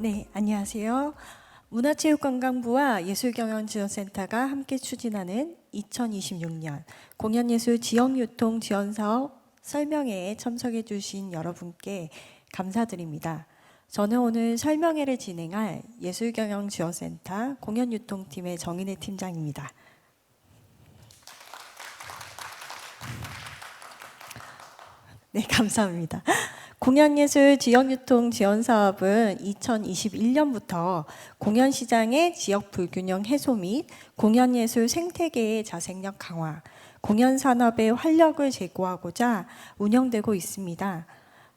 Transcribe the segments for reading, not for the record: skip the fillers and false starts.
네, 안녕하세요. 문화체육관광부와 예술경영지원센터가 함께 추진하는 2026년 공연예술 지역유통 지원사업 설명회에 참석해 주신 여러분께 감사드립니다. 저는 오늘 설명회를 진행할 예술경영지원센터 공연유통팀의 정인혜 팀장입니다. 네, 감사합니다. 공연예술 지역유통 지원 사업은 2021년부터 공연시장의 지역 불균형 해소 및 공연예술 생태계의 자생력 강화, 공연산업의 활력을 제고하고자 운영되고 있습니다.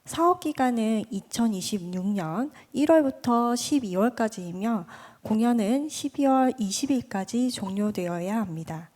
사업기간은 2026년 1월부터 12월까지이며 공연은 12월 20일까지 종료되어야 합니다.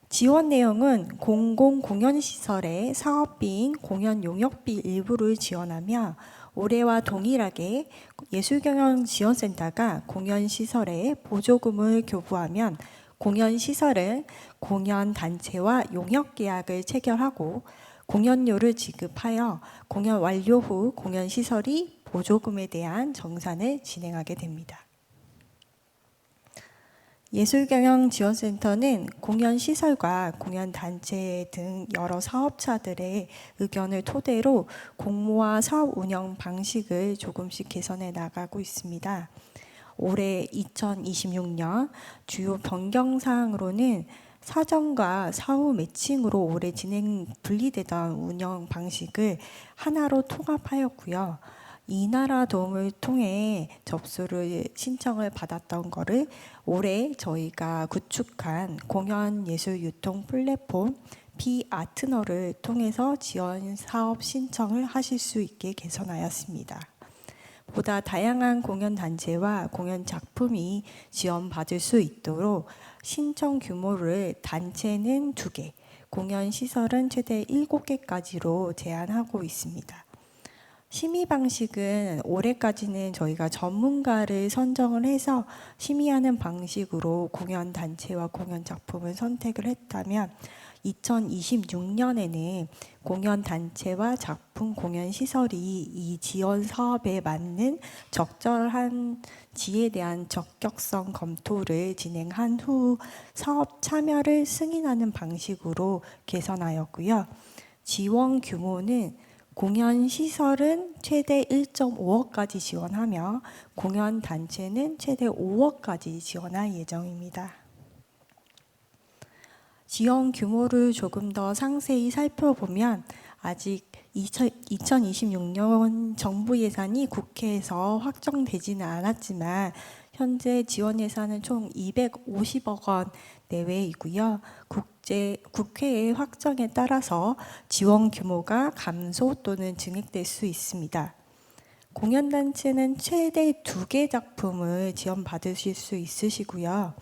지원 내용은 공공공연시설의 사업비인 공연용역비 일부를 지원하며 올해와 동일하게 예술경영지원센터가 공연시설에 보조금을 교부하면 공연시설은 공연단체와 용역계약을 체결하고 공연료를 지급하여 공연 완료 후 공연시설이 보조금에 대한 정산을 진행하게 됩니다. 예술경영지원센터는 공연시설과 공연단체 등 여러 사업자들의 의견을 토대로 공모와 사업 운영 방식을 조금씩 개선해 나가고 있습니다. 올해 2026년 주요 변경사항으로는 사전과 사후 매칭으로 올해 분리되던 운영 방식을 하나로 통합하였고요. 이나라 도움을 통해 접수를 신청을 받았던 거를 올해 저희가 구축한 공연예술유통 플랫폼 비아트너를 통해서 지원 사업 신청을 하실 수 있게 개선하였습니다. 보다 다양한 공연단체와 공연 작품이 지원받을 수 있도록 신청 규모를 단체는 2개, 공연시설은 최대 7개까지로 제한하고 있습니다. 심의 방식은 올해까지는 저희가 전문가를 선정을 해서 심의하는 방식으로 공연 단체와 공연 작품을 선택을 했다면 2026년에는 공연 단체와 작품 공연 시설이 이 지원 사업에 맞는 적절한 지에 대한 적격성 검토를 진행한 후 사업 참여를 승인하는 방식으로 개선하였고요. 지원 규모는 공연시설은 최대 1.5억까지 지원하며 공연단체는 최대 5억까지 지원할 예정입니다. 지원 규모를 조금 더 상세히 살펴보면 아직 2026년 정부 예산이 국회에서 확정되지는 않았지만 현재 지원 예산은 총 250억 원 내외이고요. 국회의 확정에 따라서 지원 규모가 감소 또는 증액될 수 있습니다. 공연단체는 최대 2개 작품을 지원받으실 수 있으시고요.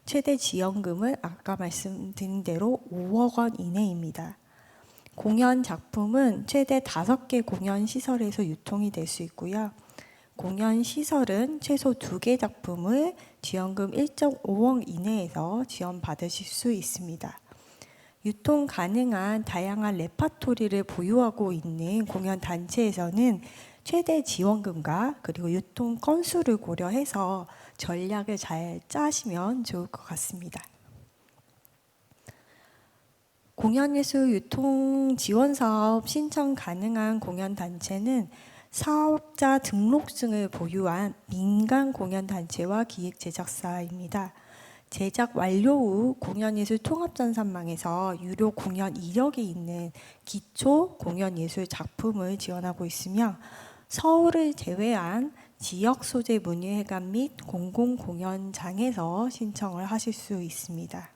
최대 지원금은 아까 말씀드린 대로 5억 원 이내입니다. 공연 작품은 최대 5개 공연시설에서 유통이 될 수 있고요. 공연시설은 최소 2개 작품을 지원금 1.5억 이내에서 지원받으실 수 있습니다. 유통 가능한 다양한 레파토리를 보유하고 있는 공연단체에서는 최대 지원금과 그리고 유통 건수를 고려해서 전략을 잘 짜시면 좋을 것 같습니다. 공연예술 유통 지원 사업 신청 가능한 공연단체는 사업자 등록증을 보유한 민간 공연단체와 기획제작사입니다. 제작 완료 후 공연예술 통합전산망에서 유료 공연 이력이 있는 기초 공연예술 작품을 지원하고 있으며 서울을 제외한 지역 소재 문예회관 및 공공공연장에서 신청을 하실 수 있습니다.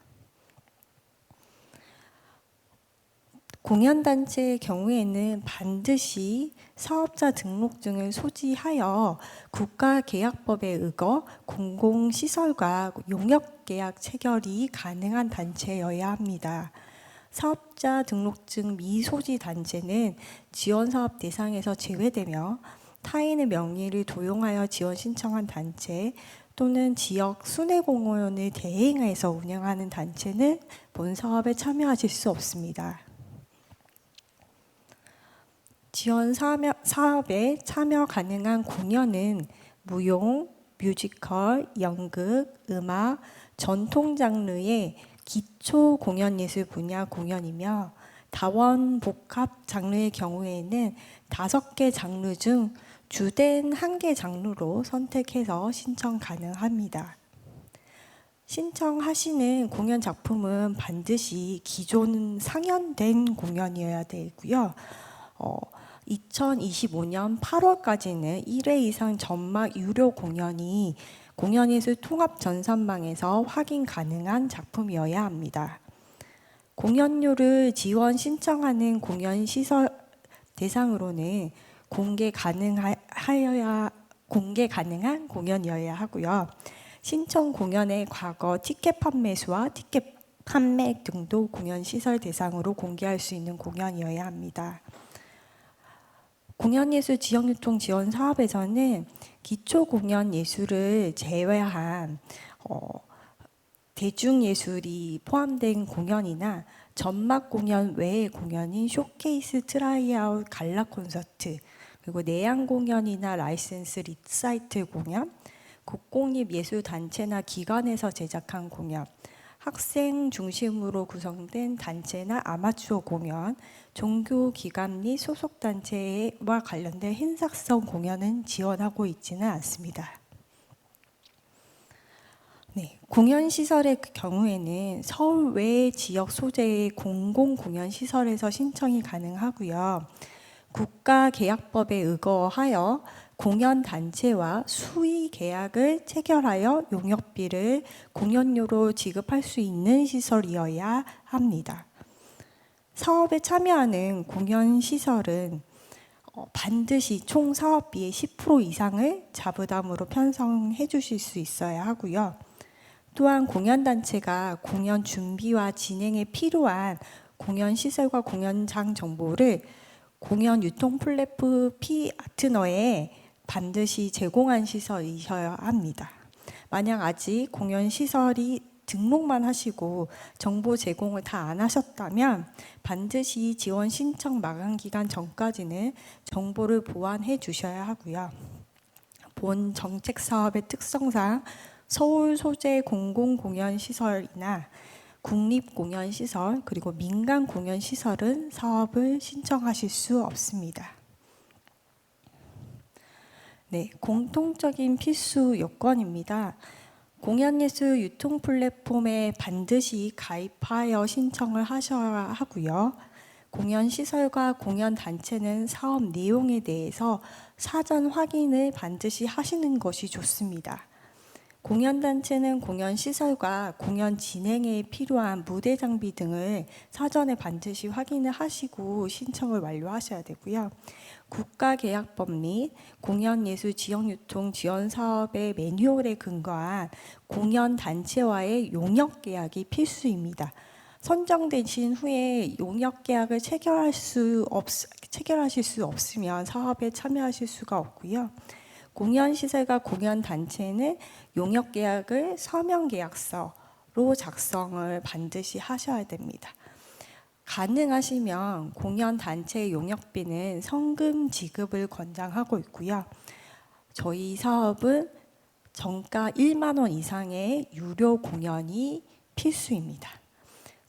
공연단체의 경우에는 반드시 사업자 등록증을 소지하여 국가계약법에 의거 공공시설과 용역계약 체결이 가능한 단체여야 합니다. 사업자 등록증 미소지 단체는 지원사업 대상에서 제외되며 타인의 명의를 도용하여 지원 신청한 단체 또는 지역 순회공연을 대행해서 운영하는 단체는 본 사업에 참여하실 수 없습니다. 지원 사업에 참여 가능한 공연은 무용, 뮤지컬, 연극, 음악, 전통 장르의 기초 공연 예술 분야 공연이며 다원 복합 장르의 경우에는 5개 장르 중 주된 1개 장르로 선택해서 신청 가능합니다. 신청하시는 공연 작품은 반드시 기존 상연된 공연이어야 되고요. 2025년 8월까지는 1회 이상 전막 유료 공연이 공연예술 통합 전산망에서 확인 가능한 작품이어야 합니다. 공연료를 지원 신청하는 공연 시설 대상으로는 공개 가능한 공연이어야 하고요. 신청 공연의 과거 티켓 판매 수와 티켓 판매 등도 공연 시설 대상으로 공개할 수 있는 공연이어야 합니다. 공연예술 지역유통 지원 사업에서는 기초 공연 예술을 제외한 대중예술이 포함된 공연이나 전막 공연 외의 공연인 쇼케이스, 트라이아웃, 갈라 콘서트, 그리고 내한 공연이나 라이센스 리사이틀 공연, 국공립예술단체나 기관에서 제작한 공연, 학생 중심으로 구성된 단체나 아마추어 공연, 종교기관 및 소속단체와 관련된 행사성 공연은 지원하고 있지는 않습니다. 네, 공연시설의 경우에는 서울 외 지역 소재의 공공공연시설에서 신청이 가능하고요. 국가계약법에 의거하여 공연단체와 수의 계약을 체결하여 용역비를 공연료로 지급할 수 있는 시설이어야 합니다. 사업에 참여하는 공연시설은 반드시 총 사업비의 10% 이상을 자부담으로 편성해 주실 수 있어야 하고요. 또한 공연단체가 공연 준비와 진행에 필요한 공연시설과 공연장 정보를 공연 유통 플랫폼 P아트너에 반드시 제공한 시설이셔야 합니다. 만약 아직 공연 시설이 등록만 하시고 정보 제공을 다 안 하셨다면 반드시 지원 신청 마감 기간 전까지는 정보를 보완해 주셔야 하고요. 본 정책 사업의 특성상 서울 소재 공공공연시설이나 국립공연시설 그리고 민간공연시설은 사업을 신청하실 수 없습니다. 네, 공통적인 필수 요건입니다. 공연예술 유통 플랫폼에 반드시 가입하여 신청을 하셔야 하고요. 공연시설과 공연단체는 사업 내용에 대해서 사전 확인을 반드시 하시는 것이 좋습니다. 공연단체는 공연시설과 공연 진행에 필요한 무대 장비 등을 사전에 반드시 확인을 하시고 신청을 완료하셔야 되고요. 국가계약법 및 공연예술 지역유통 지원사업의 매뉴얼에 근거한 공연단체와의 용역계약이 필수입니다. 선정되신 후에 용역계약을 체결하실 수 없으면 사업에 참여하실 수가 없고요. 공연시설과 공연단체는 용역계약을 서명계약서로 작성을 반드시 하셔야 됩니다. 가능하시면 공연단체 용역비는 성금 지급을 권장하고 있고요. 저희 사업은 정가 1만 원 이상의 유료 공연이 필수입니다.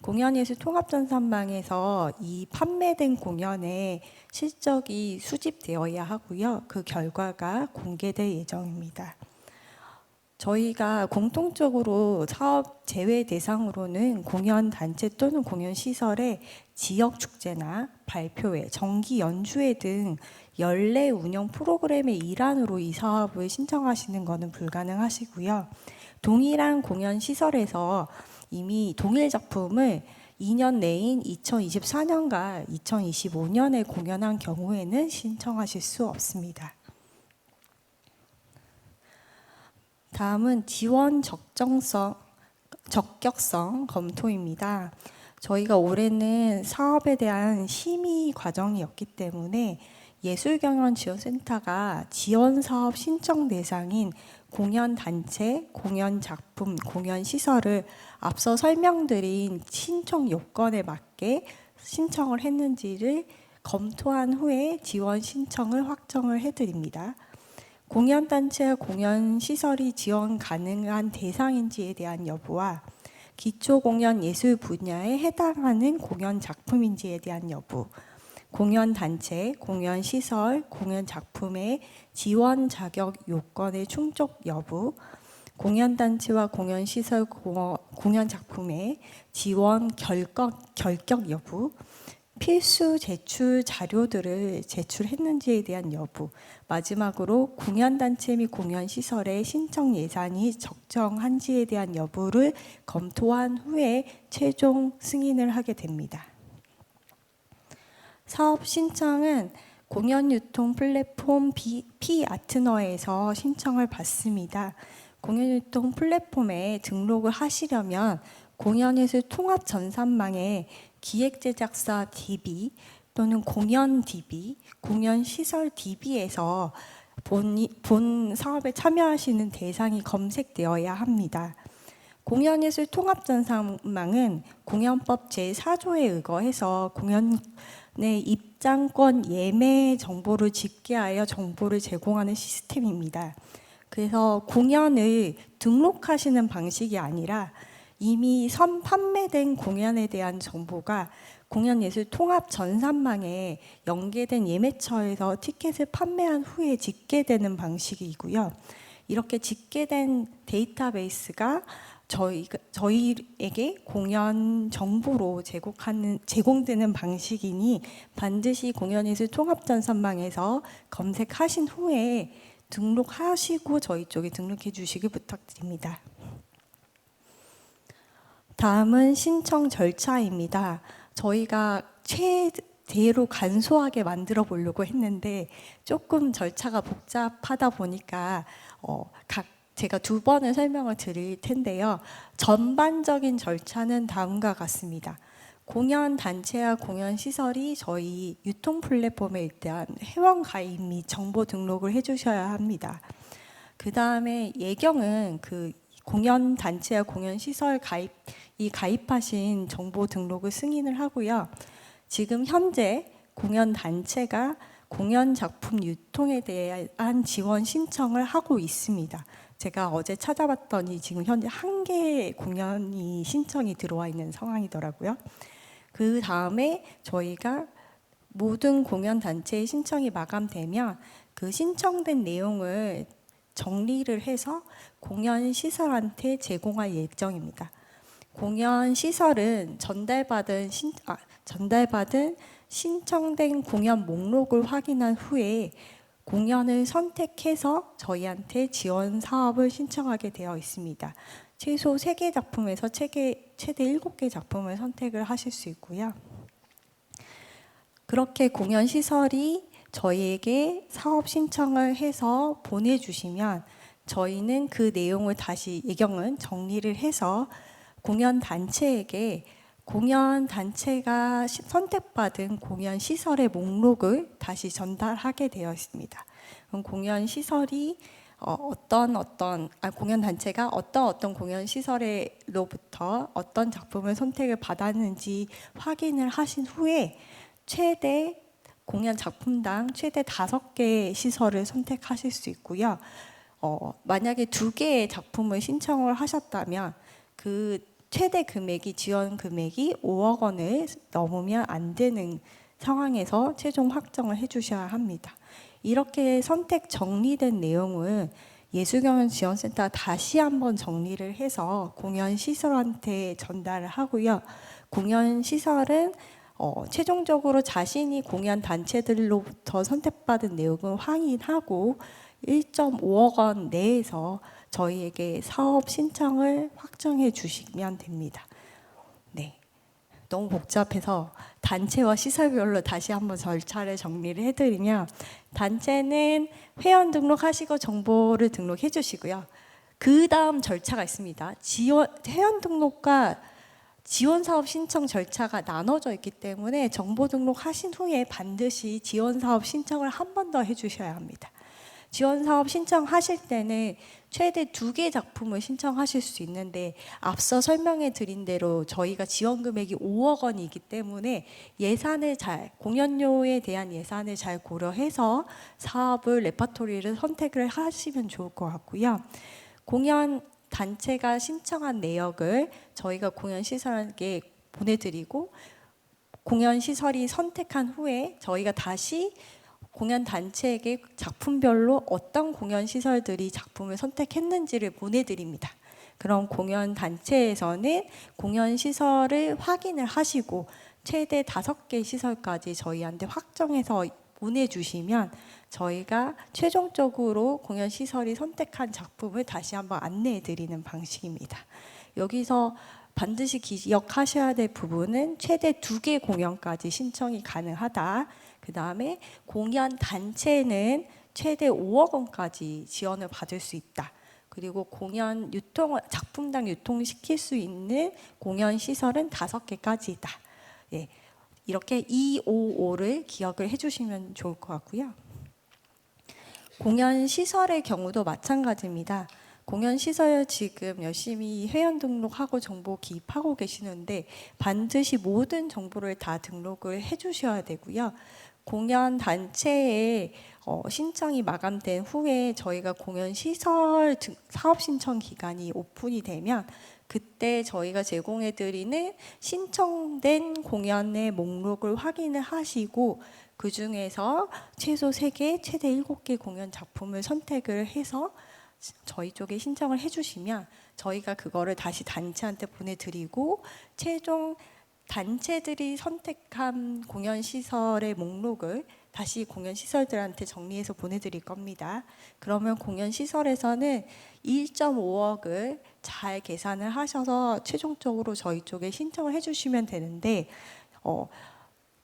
공연예술 통합전산망에서 이 판매된 공연의 실적이 수집되어야 하고요. 그 결과가 공개될 예정입니다. 저희가 공통적으로 사업 제외 대상으로는 공연단체 또는 공연시설의 지역축제나 발표회, 정기 연주회 등 연례 운영 프로그램의 일환으로 이 사업을 신청하시는 것은 불가능하시고요. 동일한 공연시설에서 이미 동일 작품을 2년 내인 2024년과 2025년에 공연한 경우에는 신청하실 수 없습니다. 다음은 지원 적격성 검토입니다. 저희가 올해는 사업에 대한 심의 과정이었기 때문에 예술경연지원센터가 지원사업 신청 대상인 공연단체, 공연작품, 공연시설을 앞서 설명드린 신청 요건에 맞게 신청을 했는지를 검토한 후에 지원 신청을 확정을 해드립니다. 공연단체와 공연시설이 지원 가능한 대상인지에 대한 여부와 기초공연 예술 분야에 해당하는 공연 작품인지에 대한 여부, 공연단체, 공연시설, 공연작품의 지원 자격 요건의 충족 여부, 공연단체와 공연시설 공연작품의 지원 결격 여부, 필수 제출 자료들을 제출했는지에 대한 여부, 마지막으로 공연단체 및 공연시설의 신청 예산이 적정한지에 대한 여부를 검토한 후에 최종 승인을 하게 됩니다. 사업 신청은 공연유통 플랫폼 P-아트너에서 신청을 받습니다. 공연유통 플랫폼에 등록을 하시려면 공연예술 통합 전산망에 기획제작사 DB 또는 공연 DB, 공연시설 DB에서 본 사업에 참여하시는 대상이 검색되어야 합니다. 공연예술 통합전산망은 공연법 제4조에 의거해서 공연의 입장권 예매 정보를 집계하여 정보를 제공하는 시스템입니다. 그래서 공연을 등록하시는 방식이 아니라 이미 판매된 공연에 대한 정보가 공연예술 통합 전산망에 연계된 예매처에서 티켓을 판매한 후에 집계되는 방식이고요. 이렇게 집계된 데이터베이스가 저희에게 공연 정보로 제공되는 방식이니 반드시 공연예술 통합 전산망에서 검색하신 후에 등록하시고 저희 쪽에 등록해 주시길 부탁드립니다. 다음은 신청 절차입니다. 저희가 최대로 간소하게 만들어 보려고 했는데 조금 절차가 복잡하다 보니까 제가 2번을 설명을 드릴 텐데요. 전반적인 절차는 다음과 같습니다. 공연 단체와 공연 시설이 저희 유통 플랫폼에 일단 회원 가입 및 정보 등록을 해주셔야 합니다. 그 다음에 예경은 그 공연 단체와 공연 시설 가입하신 정보 등록을 승인을 하고요. 지금 현재 공연 단체가 공연 작품 유통에 대한 지원 신청을 하고 있습니다. 제가 어제 찾아봤더니 지금 현재 1개의 공연이 신청이 들어와 있는 상황이더라고요. 그 다음에 저희가 모든 공연 단체의 신청이 마감되면 그 신청된 내용을 정리를 해서 공연 시설한테 제공할 예정입니다. 공연 시설은 전달받은 신청된 공연 목록을 확인한 후에 공연을 선택해서 저희한테 지원 사업을 신청하게 되어 있습니다. 최소 3개 작품에서 최대 7개 작품을 선택을 하실 수 있고요. 그렇게 공연 시설이 저희에게 사업 신청을 해서 보내주시면 저희는 그 내용을 다시 예경은 정리를 해서 공연 단체에게 공연 단체가 선택받은 공연 시설의 목록을 다시 전달하게 되어 있습니다. 그럼 공연 시설이 공연 단체가 어떤 공연 시설로부터 어떤 작품을 선택을 받았는지 확인을 하신 후에 최대 공연 작품당 최대 5개의 시설을 선택하실 수 있고요. 만약에 2개의 작품을 신청을 하셨다면 그 최대 금액이 지원 금액이 5억 원을 넘으면 안 되는 상황에서 최종 확정을 해주셔야 합니다. 이렇게 선택 정리된 내용은 예술경연지원센터 다시 한번 정리를 해서 공연시설한테 전달을 하고요. 공연시설은 최종적으로 자신이 공연 단체들로부터 선택받은 내용을 확인하고 1.5억 원 내에서 저희에게 사업 신청을 확정해 주시면 됩니다. 네, 너무 복잡해서 단체와 시설별로 다시 한번 절차를 정리를 해드리면 단체는 회원 등록하시고 정보를 등록해 주시고요. 그 다음 절차가 있습니다. 회원 등록과 지원 사업 신청 절차가 나눠져 있기 때문에 정보 등록하신 후에 반드시 지원 사업 신청을 한 번 더 해주셔야 합니다. 지원 사업 신청하실 때는 최대 2개 작품을 신청하실 수 있는데, 앞서 설명해 드린 대로 저희가 지원 금액이 5억 원이기 때문에 공연료에 대한 예산을 잘 고려해서 사업을, 레퍼토리를 선택을 하시면 좋을 것 같고요. 공연 단체가 신청한 내역을 저희가 공연 시설에 보내드리고, 공연 시설이 선택한 후에 저희가 다시 공연 단체에게 작품별로 어떤 공연 시설들이 작품을 선택했는지를 보내드립니다. 그럼 공연 단체에서는 공연 시설을 확인을 하시고 최대 5개 시설까지 저희한테 확정해서 보내주시면 저희가 최종적으로 공연 시설이 선택한 작품을 다시 한번 안내해 드리는 방식입니다. 여기서 반드시 기억하셔야 될 부분은 최대 2개 공연까지 신청이 가능하다. 그 다음에 공연 단체는 최대 5억 원까지 지원을 받을 수 있다. 그리고 작품당 유통시킬 수 있는 공연 시설은 5개까지다. 예, 이렇게 255를 기억을 해주시면 좋을 것 같고요. 공연 시설의 경우도 마찬가지입니다. 공연 시설 지금 열심히 회원 등록하고 정보 기입하고 계시는데 반드시 모든 정보를 다 등록을 해주셔야 되고요. 공연 단체에 신청이 마감된 후에 저희가 공연 시설 사업 신청 기간이 오픈이 되면 그때 저희가 제공해드리는 신청된 공연의 목록을 확인을 하시고 그 중에서 최소 3개, 최대 7개 공연 작품을 선택을 해서 저희 쪽에 신청을 해주시면 저희가 그거를 다시 단체한테 보내드리고 최종 단체들이 선택한 공연 시설의 목록을 다시 공연 시설들한테 정리해서 보내드릴 겁니다. 그러면 공연 시설에서는 1.5억을 잘 계산을 하셔서 최종적으로 저희 쪽에 신청을 해주시면 되는데,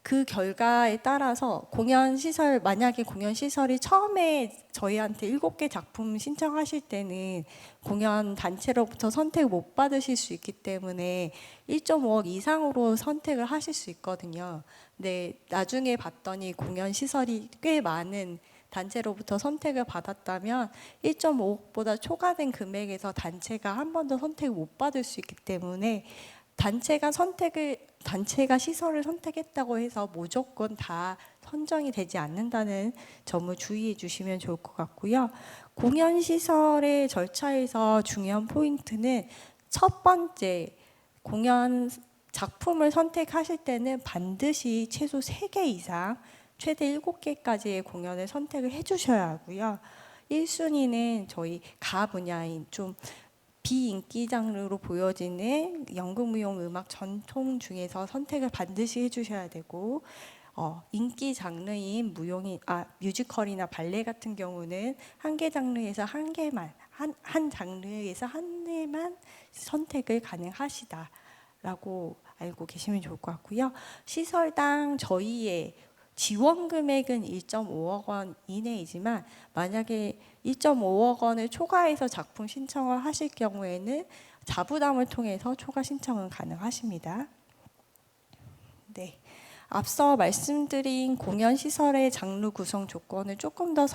그 결과에 따라서 만약에 공연 시설이 처음에 저희한테 7개 작품 신청하실 때는 공연 단체로부터 선택 못 받으실 수 있기 때문에 1.5억 이상으로 선택을 하실 수 있거든요. 근데 나중에 봤더니 공연 시설이 꽤 많은 단체로부터 선택을 받았다면 1.5억보다 초과된 금액에서 단체가 한 번도 선택을 못 받을 수 있기 때문에 단체가 시설을 선택했다고 해서 무조건 다 선정이 되지 않는다는 점을 주의해 주시면 좋을 것 같고요. 공연 시설의 절차에서 중요한 포인트는 첫 번째, 공연 작품을 선택하실 때는 반드시 최소 3개 이상 최대 7개까지의 공연을 선택을 해주셔야 하고요. 1순위는 저희 가 분야인 좀 비인기 장르로 보여지는 연극, 무용, 음악, 전통 중에서 선택을 반드시 해주셔야 되고, 인기 장르인 뮤지컬이나 발레 같은 경우는 한 장르에서 한 개만 선택을 가능하시다라고 알고 계시면 좋을 것 같고요. 시설당 저희의 지원 금액은 1.5억 원 이내이지만 만약에 1.5억 원을 초과해서 작품 신청을 하실 경우에는 자부담을 통해서 초과 신청은 가능하십니다. 네, 앞서 말씀드린 공연 시설의 장르 구성 조건을 조금 더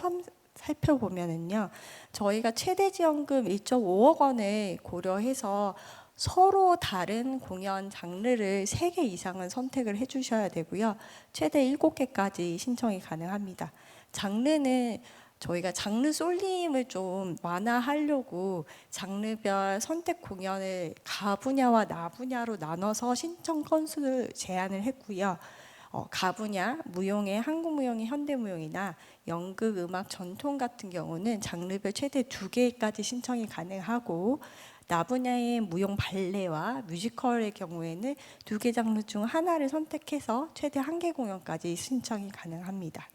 살펴보면은요, 저희가 최대 지원금 1.5억 원을 고려해서 서로 다른 공연 장르를 3개 이상은 선택을 해주셔야 되고요. 최대 7개까지 신청이 가능합니다. 장르는 저희가 장르 쏠림을 좀 완화하려고 장르별 선택 공연을 가 분야와 나 분야로 나눠서 신청 건수를 제한을 했고요. 가 분야, 무용의 한국무용의 현대무용이나 연극, 음악, 전통 같은 경우는 장르별 최대 2개까지 신청이 가능하고, 나 분야의 무용 발레와 뮤지컬의 경우에는 2개 장르 중 하나를 선택해서 최대 1개 공연까지 신청이 가능합니다.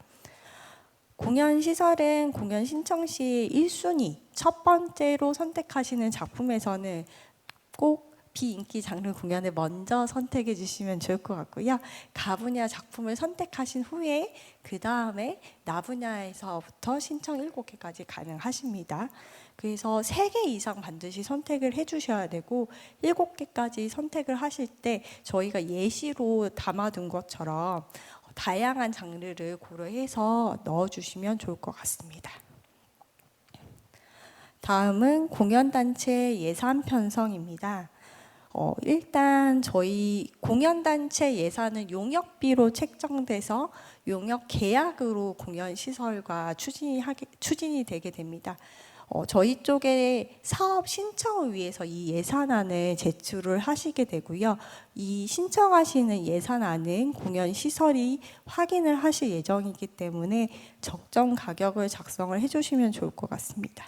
공연 시설은 공연 신청 시 1순위 첫 번째로 선택하시는 작품에서는 꼭 비인기 장르 공연을 먼저 선택해 주시면 좋을 것 같고요. 가 분야 작품을 선택하신 후에 그 다음에 나 분야에서부터 신청 7개까지 가능하십니다. 그래서 3개 이상 반드시 선택을 해주셔야 되고 7개까지 선택을 하실 때 저희가 예시로 담아둔 것처럼 다양한 장르를 고려해서 넣어주시면 좋을 것 같습니다. 다음은 공연단체 예산 편성입니다. 일단 저희 공연단체 예산은 용역비로 책정돼서 용역 계약으로 공연시설과 추진이 되게 됩니다. 저희 쪽에 사업 신청을 위해서 이 예산안을 제출을 하시게 되고요. 이 신청하시는 예산안은 공연시설이 확인을 하실 예정이기 때문에 적정 가격을 작성을 해주시면 좋을 것 같습니다.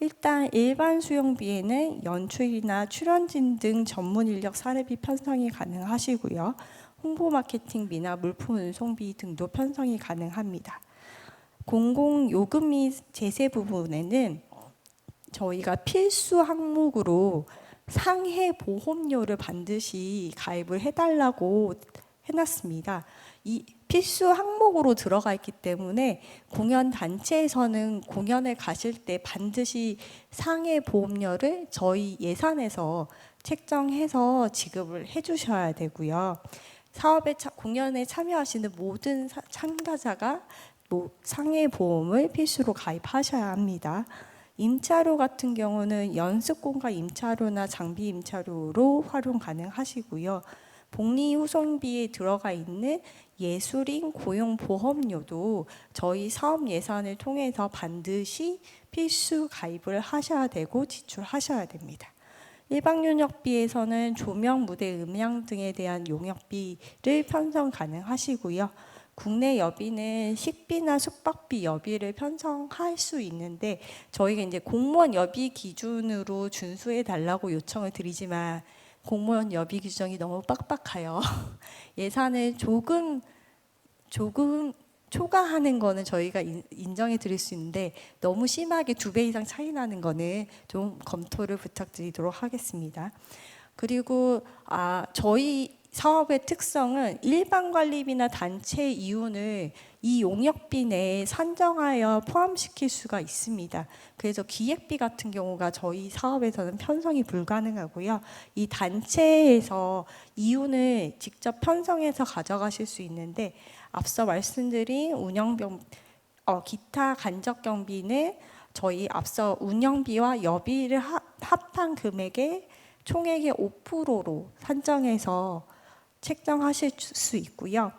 일단 일반 수용비에는 연출이나 출연진 등 전문 인력 사례비 편성이 가능하시고요. 홍보 마케팅비나 물품 운송비 등도 편성이 가능합니다. 공공 요금 및 제세 부분에는 저희가 필수 항목으로 상해 보험료를 반드시 가입을 해달라고 해놨습니다. 이 필수 항목으로 들어가 있기 때문에 공연 단체에서는 공연을 가실 때 반드시 상해 보험료를 저희 예산에서 책정해서 지급을 해주셔야 되고요. 공연에 참여하시는 모든 참가자가 상해 보험을 필수로 가입하셔야 합니다. 임차료 같은 경우는 연습공과 임차료나 장비 임차료로 활용 가능하시고요. 복리 후송비에 들어가 있는 예술인 고용 보험료도 저희 사업 예산을 통해서 반드시 필수 가입을 하셔야 되고 지출하셔야 됩니다. 일반 용역비에서는 조명, 무대, 음향 등에 대한 용역비를 편성 가능하시고요. 국내 여비는 식비나 숙박비 여비를 편성할 수 있는데 저희가 이제 공무원 여비 기준으로 준수해 달라고 요청을 드리지만 공무원 여비 규정이 너무 빡빡해요. 예산을 조금 초과하는 거는 저희가 인정해 드릴 수 있는데 너무 심하게 2배 이상 차이 나는 거는 좀 검토를 부탁드리도록 하겠습니다. 그리고 저희 사업의 특성은 일반 관리비나 단체 이윤을 이 용역비 내에 산정하여 포함시킬 수가 있습니다. 그래서 기획비 같은 경우가 저희 사업에서는 편성이 불가능하고요. 이 단체에서 이윤을 직접 편성해서 가져가실 수 있는데 앞서 말씀드린 기타 간접 경비는 저희 앞서 운영비와 여비를 합한 금액의 총액의 5%로 산정해서 책정하실 수 있고요.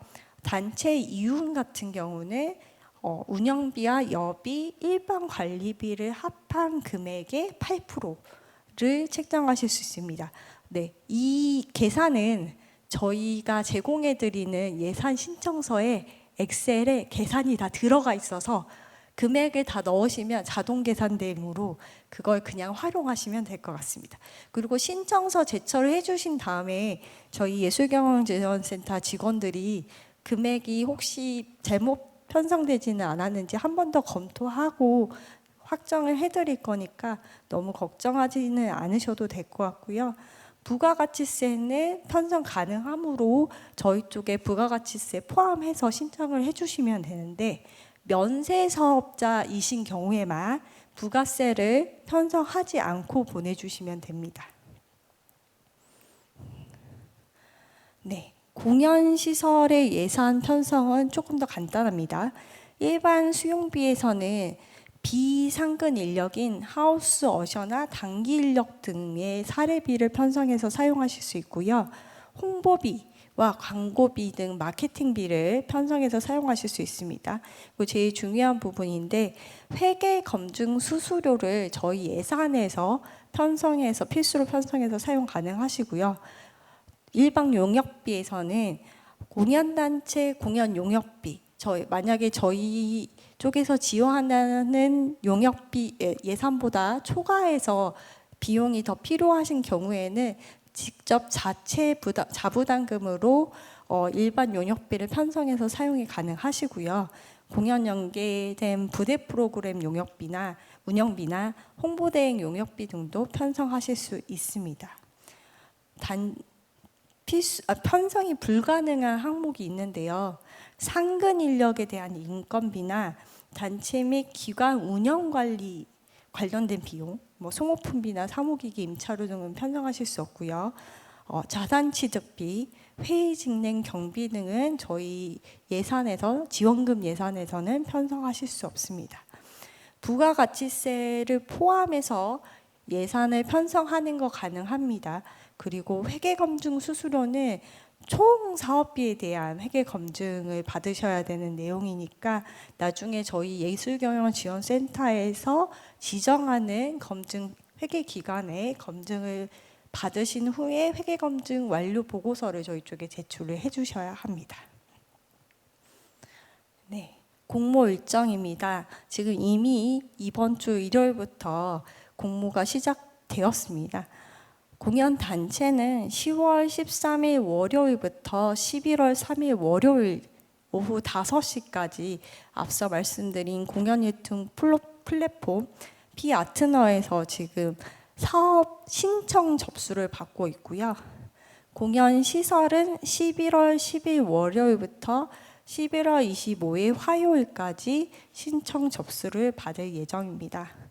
단체 이윤 같은 경우는 운영비와 여비, 일반 관리비를 합한 금액의 8%를 책정하실 수 있습니다. 네, 이 계산은 저희가 제공해드리는 예산 신청서에 엑셀에 계산이 다 들어가 있어서 금액을 다 넣으시면 자동 계산되므로 그걸 그냥 활용하시면 될 것 같습니다. 그리고 신청서 제출을 해주신 다음에 저희 예술경영지원센터 직원들이 금액이 혹시 잘못 편성되지는 않았는지 한 번 더 검토하고 확정을 해드릴 거니까 너무 걱정하지는 않으셔도 될 것 같고요. 부가가치세는 편성 가능하므로 저희 쪽에 부가가치세 포함해서 신청을 해주시면 되는데 면세 사업자이신 경우에만 부가세를 편성하지 않고 보내주시면 됩니다. 네, 공연시설의 예산 편성은 조금 더 간단합니다. 일반 수용비에서는 비상근 인력인 하우스 어셔나 단기 인력 등의 사례비를 편성해서 사용하실 수 있고요. 홍보비와 광고비 등 마케팅비를 편성해서 사용하실 수 있습니다. 그리고 제일 중요한 부분인데 회계 검증 수수료를 저희 예산에서 편성해서 필수로 편성해서 사용 가능하시고요. 일반 용역비에서는 공연단체 공연 용역비, 만약에 저희 쪽에서 지원하는 용역비 예산보다 초과해서 비용이 더 필요하신 경우에는 직접 자부담금으로 일반 용역비를 편성해서 사용이 가능하시고요. 공연 연계된 부대 프로그램 용역비나 운영비나 홍보대행 용역비 등도 편성하실 수 있습니다. 편성이 불가능한 항목이 있는데요. 상근 인력에 대한 인건비나 단체 및 기관 운영 관리 관련된 비용, 소모품비나 사무기기 임차료 등은 편성하실 수 없고요. 자산 취득비, 회의 진행 경비 등은 저희 예산에서 지원금 예산에서는 편성하실 수 없습니다. 부가가치세를 포함해서 예산을 편성하는 거 가능합니다. 그리고 회계검증 수수료는 총 사업비에 대한 회계검증을 받으셔야 되는 내용이니까 나중에 저희 예술경영지원센터에서 지정하는 검증 회계기관에 검증을 받으신 후에 회계검증 완료 보고서를 저희 쪽에 제출을 해주셔야 합니다. 네, 공모 일정입니다. 지금 이미 이번 주 일요일부터 공모가 시작되었습니다. 공연 단체는 10월 13일 월요일부터 11월 3일 월요일 오후 5시까지 앞서 말씀드린 공연 유통 플랫폼 피아트너에서 지금 사업 신청 접수를 받고 있고요. 공연 시설은 11월 10일 월요일부터 11월 25일 화요일까지 신청 접수를 받을 예정입니다.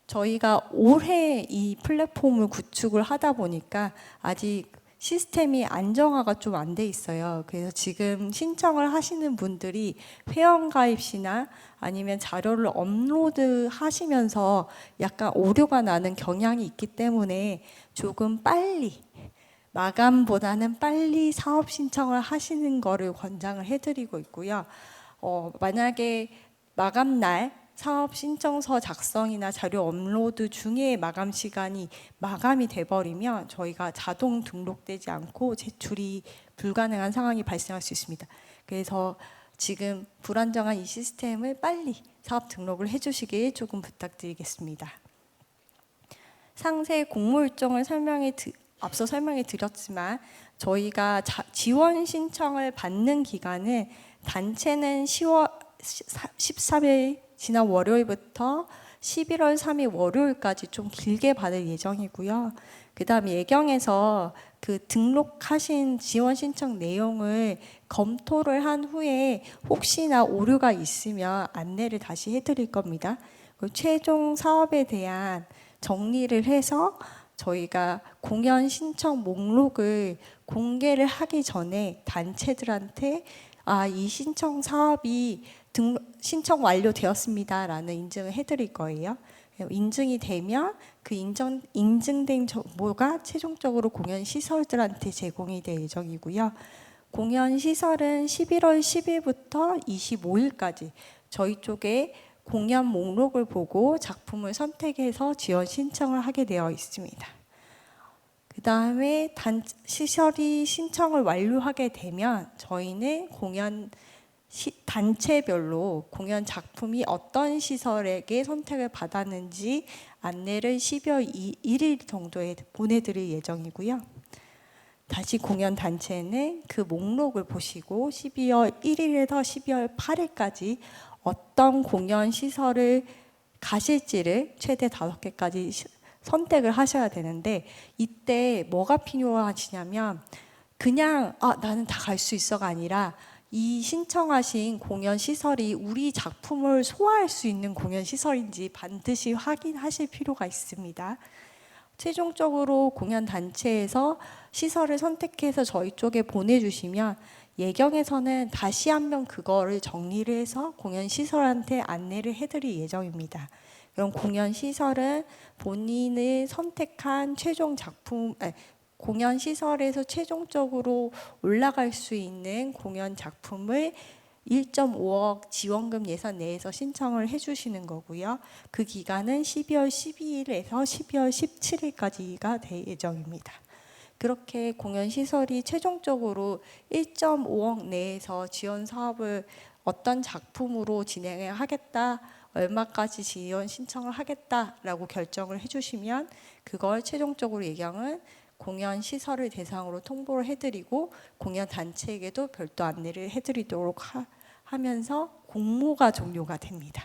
저희가 올해 이 플랫폼을 구축을 하다 보니까 아직 시스템이 안정화가 좀 안 돼 있어요. 그래서 지금 신청을 하시는 분들이 회원가입 시나 아니면 자료를 업로드 하시면서 약간 오류가 나는 경향이 있기 때문에 조금 빨리, 마감보다는 빨리 사업 신청을 하시는 거를 권장을 해드리고 있고요. 만약에 마감날 사업 신청서 작성이나 자료 업로드 중에 마감 시간이 마감이 돼버리면 저희가 자동 등록되지 않고 제출이 불가능한 상황이 발생할 수 있습니다. 그래서 지금 불안정한 이 시스템을 빨리 사업 등록을 해주시길 조금 부탁드리겠습니다. 상세 공모 일정을 앞서 설명해 드렸지만 저희가 지원 신청을 받는 기간은 단체는 10월 13일 지난 월요일부터 11월 3일 월요일까지 좀 길게 받을 예정이고요. 그 다음 예경에서 그 등록하신 지원 신청 내용을 검토를 한 후에 혹시나 오류가 있으면 안내를 다시 해드릴 겁니다. 최종 사업에 대한 정리를 해서 저희가 공연 신청 목록을 공개를 하기 전에 단체들한테 이 신청 사업이 신청 완료되었습니다라는 인증을 해드릴 거예요. 인증이 되면 그 인증된 정보가 최종적으로 공연 시설들한테 제공이 될 예정이고요. 공연 시설은 11월 10일부터 25일까지 저희 쪽에 공연 목록을 보고 작품을 선택해서 지원 신청을 하게 되어 있습니다. 그 다음에 시설이 신청을 완료하게 되면 저희는 단체별로 공연 작품이 어떤 시설에게 선택을 받았는지 안내를 12월 1일 정도에 보내드릴 예정이고요. 다시 공연 단체는 그 목록을 보시고 12월 1일에서 12월 8일까지 어떤 공연 시설을 가실지를 최대 5개까지 선택을 하셔야 되는데 이때 뭐가 필요하시냐면 그냥 나는 다 갈 수 있어가 아니라 이 신청하신 공연 시설이 우리 작품을 소화할 수 있는 공연 시설인지 반드시 확인하실 필요가 있습니다. 최종적으로 공연 단체에서 시설을 선택해서 저희 쪽에 보내주시면 예경에서는 다시 한번 그거를 정리를 해서 공연 시설한테 안내를 해드릴 예정입니다. 그럼 공연 시설은 본인을 선택한 최종 작품, 공연 시설에서 최종적으로 올라갈 수 있는 공연 작품을 1.5억 지원금 예산 내에서 신청을 해주시는 거고요. 그 기간은 12월 12일에서 12월 17일까지가 될 예정입니다. 그렇게 공연 시설이 최종적으로 1.5억 내에서 지원 사업을 어떤 작품으로 진행을 하겠다, 얼마까지 지원 신청을 하겠다라고 결정을 해주시면 그걸 최종적으로 예경은 공연 시설을 대상으로 통보를 해드리고 공연 단체에게도 별도 안내를 해드리도록 하면서 공모가 종료가 됩니다.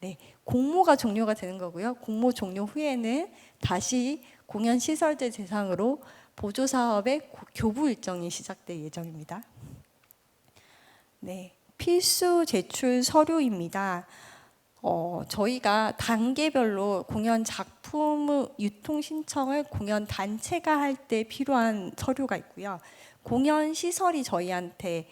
네, 공모가 종료가 되는 거고요. 공모 종료 후에는 다시 공연 시설들 대상으로 보조 사업의 교부 일정이 시작될 예정입니다. 네, 필수 제출 서류입니다. 저희가 단계별로 공연 작품 유통 신청을 공연 단체가 할 때 필요한 서류가 있고요. 공연 시설이 저희한테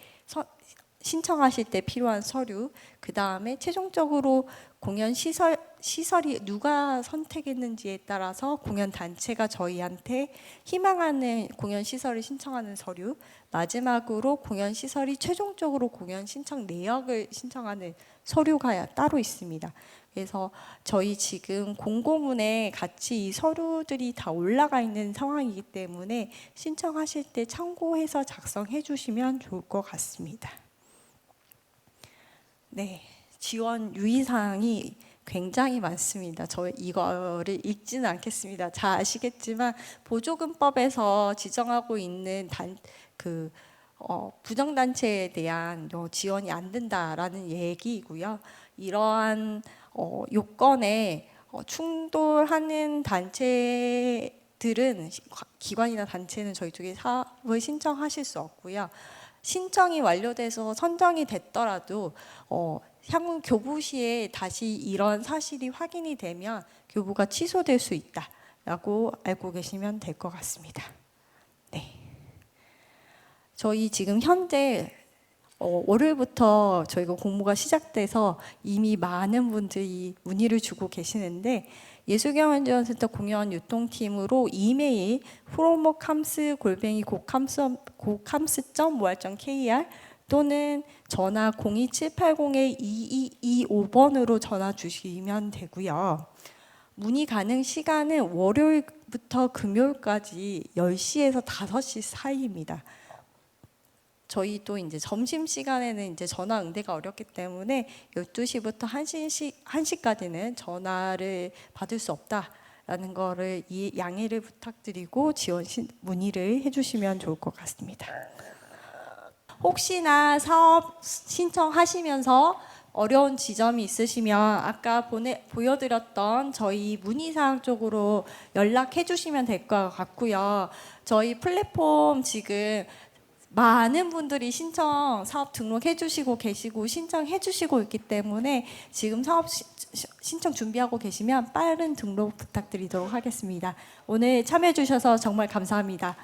신청하실 때 필요한 서류, 그 다음에 최종적으로 공연 시설이 누가 선택했는지에 따라서 공연 단체가 저희한테 희망하는 공연 시설을 신청하는 서류, 마지막으로 공연 시설이 최종적으로 공연 신청 내역을 신청하는 서류가 따로 있습니다. 그래서 저희 지금 공고문에 같이 이 서류들이 다 올라가 있는 상황이기 때문에 신청하실 때 참고해서 작성해 주시면 좋을 것 같습니다. 네, 지원 유의사항이 굉장히 많습니다. 저 이거를 읽지는 않겠습니다. 잘 아시겠지만 보조금법에서 지정하고 있는 부정단체에 대한 지원이 안 된다라는 얘기이고요. 이러한 요건에 충돌하는 단체들은 기관이나 단체는 저희 쪽에 사업을 신청하실 수 없고요. 신청이 완료돼서 선정이 됐더라도 향후 교부 시에 다시 이런 사실이 확인이 되면 교부가 취소될 수 있다라고 알고 계시면 될 것 같습니다. 네. 저희 지금 현재 월요일부터 저희가 공모가 시작돼서 이미 많은 분들이 문의를 주고 계시는데 예술경연지원센터 공연 유통팀으로 이메일 promocoms@gocoms.or 또는 전화 02780-2225번으로 전화 주시면 되고요. 문의 가능 시간은 월요일부터 금요일까지 10시에서 5시 사이입니다. 저희 또 이제 점심시간에는 이제 전화 응대가 어렵기 때문에 12시부터 1시까지는 전화를 받을 수 없다라는 거를 양해를 부탁드리고 지원 문의를 해주시면 좋을 것 같습니다. 혹시나 사업 신청하시면서 어려운 지점이 있으시면 아까 보여드렸던 저희 문의사항 쪽으로 연락해 주시면 될 것 같고요. 저희 플랫폼 지금 많은 분들이 사업 등록해 주시고 계시고 신청해 주시고 있기 때문에 지금 사업 신청 준비하고 계시면 빠른 등록 부탁드리도록 하겠습니다. 오늘 참여해 주셔서 정말 감사합니다.